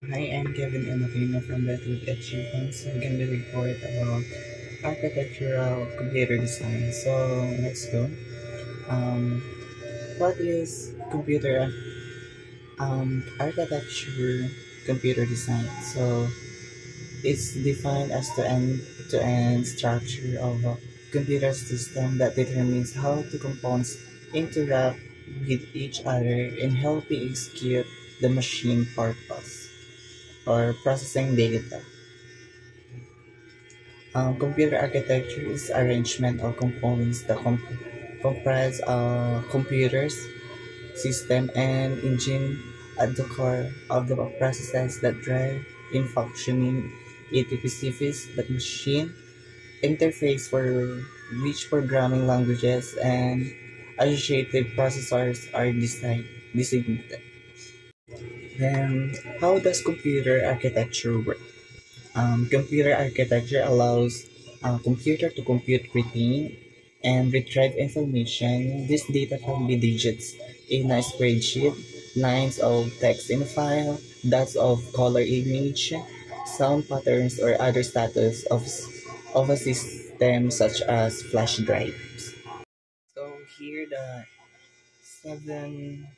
Hi, I'm Kevin Enokino from Redwood Achievements. I'm going to report about architectural computer design. So let's go. Um, what is computer architecture computer design? So it's defined as the end-to-end structure of a computer system that determines how the components interact with each other and helping execute the machine purpose or processing data. Computer architecture is arrangement of components that comprise computers, system, and engine at the core of the processes that drive in functioning. It specifies the machine interface for which programming languages and associated processors are designated. Then, how does computer architecture work? Computer architecture allows a computer to compute, retain, and retrieve information. This data can be digits in a spreadsheet, lines of text in a file, dots of color image, sound patterns, or other status of a system such as flash drives. So here the seven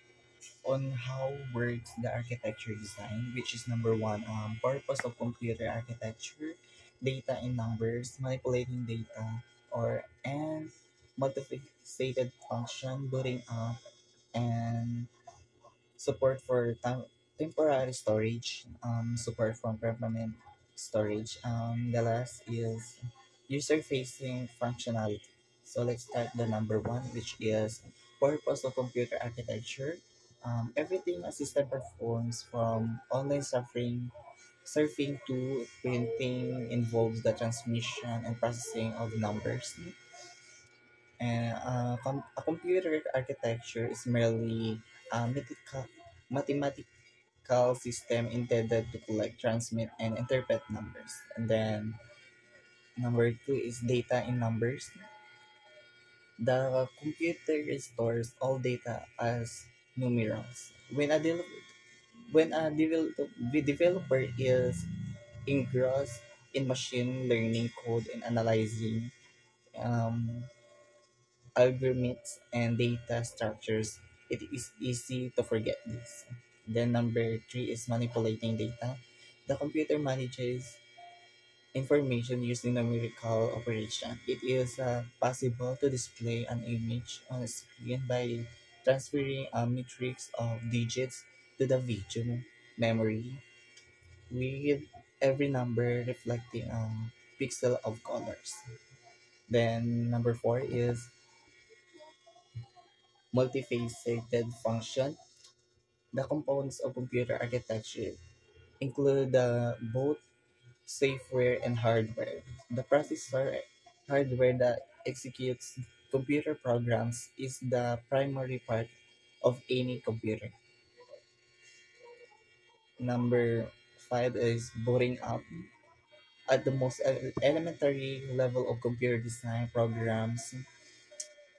on how works the architecture design, which is number one, purpose of computer architecture, data in numbers, manipulating data, or and multifaceted function, booting up, and support for temporary storage, support from permanent storage. The last is user-facing functionality. So let's start the number one, which is purpose of computer architecture. Everything a system performs from online surfing to printing involves the transmission and processing of numbers. And a computer architecture is merely a mathematical system intended to collect, transmit, and interpret numbers. And then number two is data in numbers. The computer stores all data as numerals. When a developer is engrossed in machine learning code and analyzing um, algorithms and data structures, it is easy to forget this. Then number three is manipulating data. The computer manages information using numerical operation. It is possible to display an image on a screen by transferring a matrix of digits to the video memory with every number reflecting a pixel of colors. Then number four is multifaceted function. The components of computer architecture include both software and hardware. The processor hardware that executes computer programs is the primary part of any computer. Number five is booting up. At the most elementary level of computer design, programs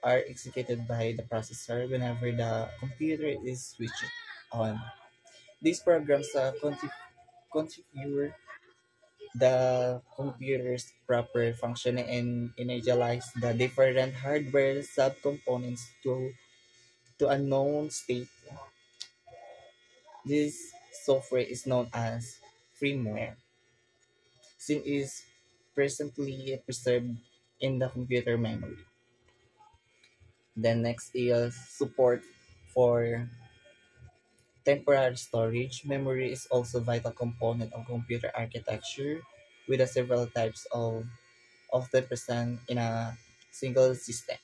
are executed by the processor whenever the computer is switched on. These programs configure the computer's proper functioning and initialize the different hardware subcomponents to a known state. This software is known as firmware, since it is presently preserved in the computer memory. Then next is support for temporary storage. Memory is also a vital component of computer architecture with the several types of often present in a single system.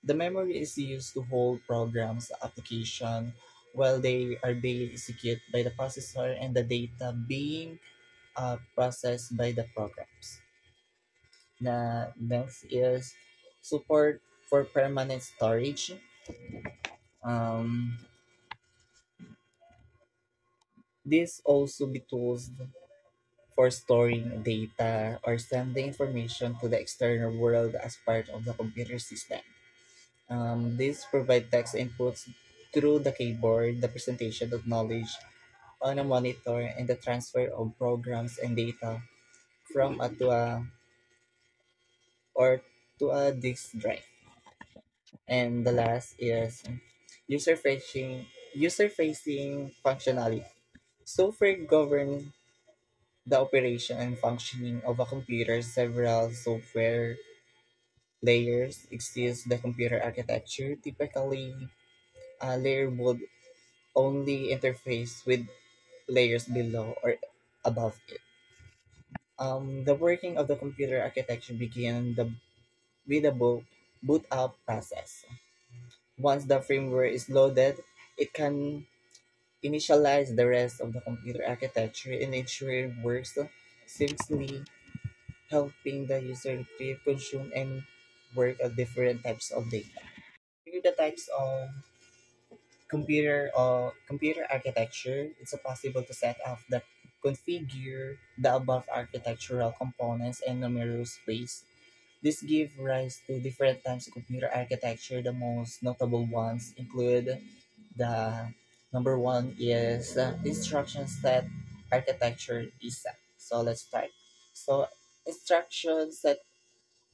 The memory is used to hold programs, application, while they are being executed by the processor and the data being processed by the programs. Next is support for permanent storage. Um, this also be tools for storing data or sending information to the external world as part of the computer system. These provide text inputs through the keyboard, the presentation of knowledge on a monitor and the transfer of programs and data from a to a or to a disk drive. And the last is user facing functionality. Software govern the operation and functioning of a computer. Several software layers exist. The computer architecture typically a layer would only interface with layers below or above it. The working of the computer architecture begin with the boot up process. Once the firmware is loaded, it can initialize the rest of the computer architecture and ensure it works seamlessly, helping the user retrieve, consume, and work at different types of data. Here the types of computer architecture. It's possible to set up the configure the above architectural components in numerous ways. This gives rise to different types of computer architecture. The most notable ones include the number one is instruction set architecture ISA. So let's start. So instruction set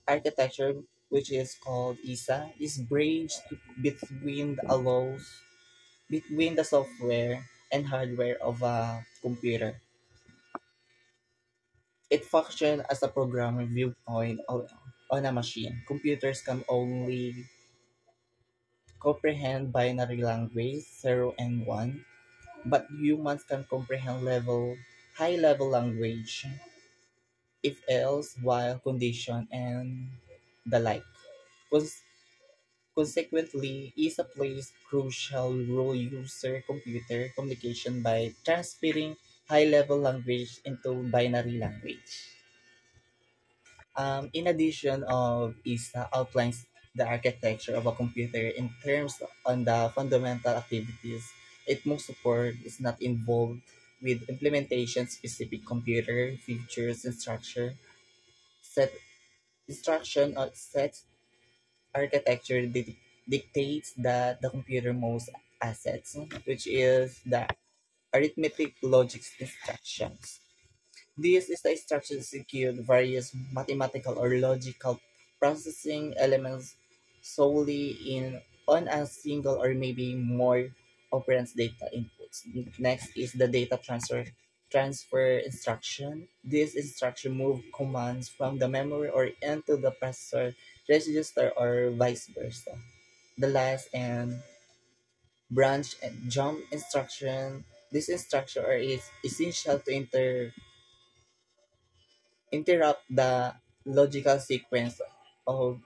architecture, which is called ISA, is bridged between the allows between the software and hardware of a computer. It functions as a programming viewpoint on a machine. Computers can only comprehend binary language 0 and 1, but humans can comprehend high level language, if else, while condition, and the like. Cons- Consequently, ISA plays crucial role user computer communication by transferring high level language into binary language. In addition of ISA outlines the architecture of a computer in terms on the fundamental activities it must support is not involved with implementation specific computer features and structure. Set instruction of set architecture dictates that the computer most assets, which is the arithmetic logic instructions. This is the instruction to execute various mathematical or logical processing elements solely in on a single or maybe more operands data inputs. Next is the data transfer instruction. This instruction move commands from the memory or into the processor register or vice versa. The last and branch and jump instruction. This instruction is essential to interrupt the logical sequence of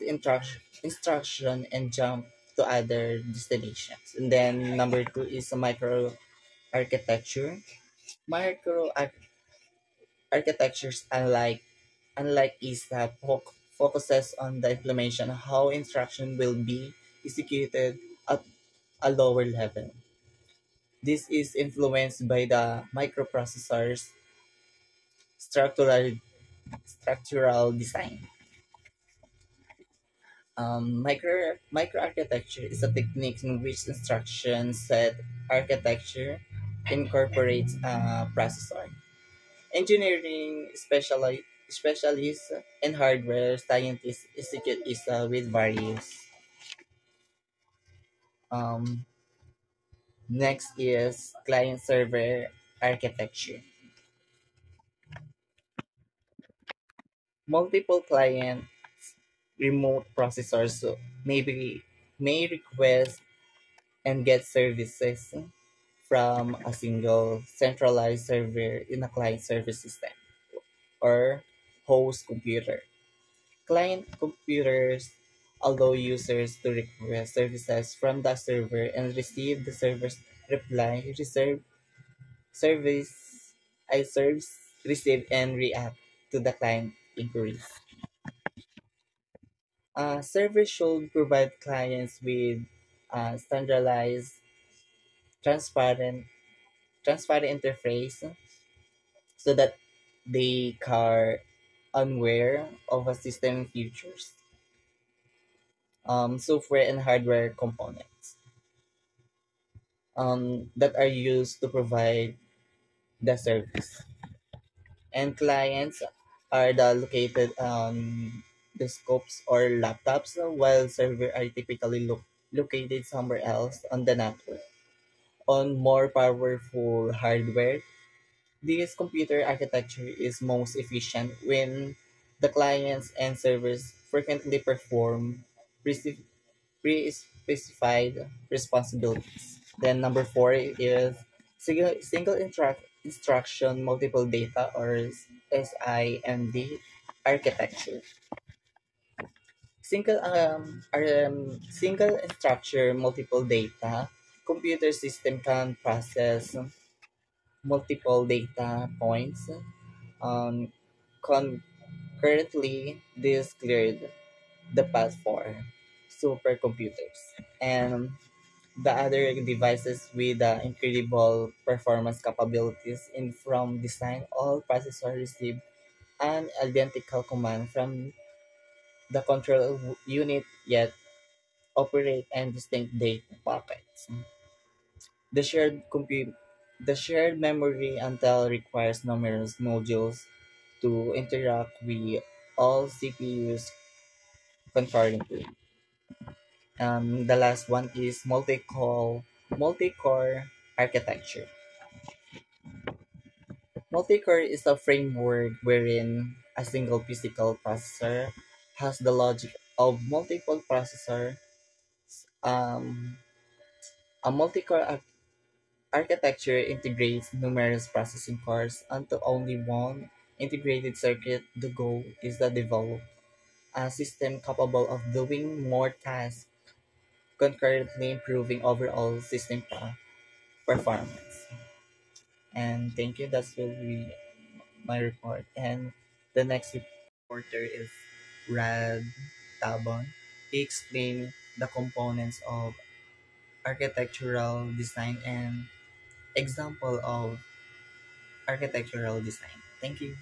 instruction and jump to other destinations. And then number two is a micro architecture. Micro architectures unlike ISA focuses on the implementation of how instruction will be executed at a lower level. This is influenced by the microprocessor's structural structural design. Microarchitecture is a technique in which instruction set architecture incorporates a processor. Engineering specialists and hardware scientists execute ISA with various. Um, Next is client server architecture. Multiple client remote processors may request and get services from a single centralized server in a client service system or host computer. Client computers allow users to request services from the server and receive the server's reply, service, serves, receive, and react to the client inquiries. Servers should provide clients with standardized, transparent, transparent interface so that they are unaware of a system features, software and hardware components. that are used to provide the service. And clients are the located on the scopes or laptops, while server are typically located somewhere else on the network. On more powerful hardware, this computer architecture is most efficient when the clients and servers frequently perform pre- pre-specified responsibilities. Then number four is single instruction multiple data or SIMD architecture. Single structure multiple data. Computer system can process multiple data points um, concurrently. This cleared the path for supercomputers and the other devices with incredible performance capabilities. In from design, all processors receive an identical command from the control unit, yet operate in distinct data packets. The the shared memory until requires numerous modules to interact with all CPUs concurrently. The last one is multi-core architecture. Multi-core is a framework wherein a single physical processor has the logic of multiple processor. Um, a architecture integrates numerous processing cores onto only one integrated circuit. The goal is to develop a system capable of doing more tasks concurrently, improving overall system performance. And thank you. That will be my report. And the next reporter is Rad Tabon. He explained the components of architectural design and example of architectural design. Thank you.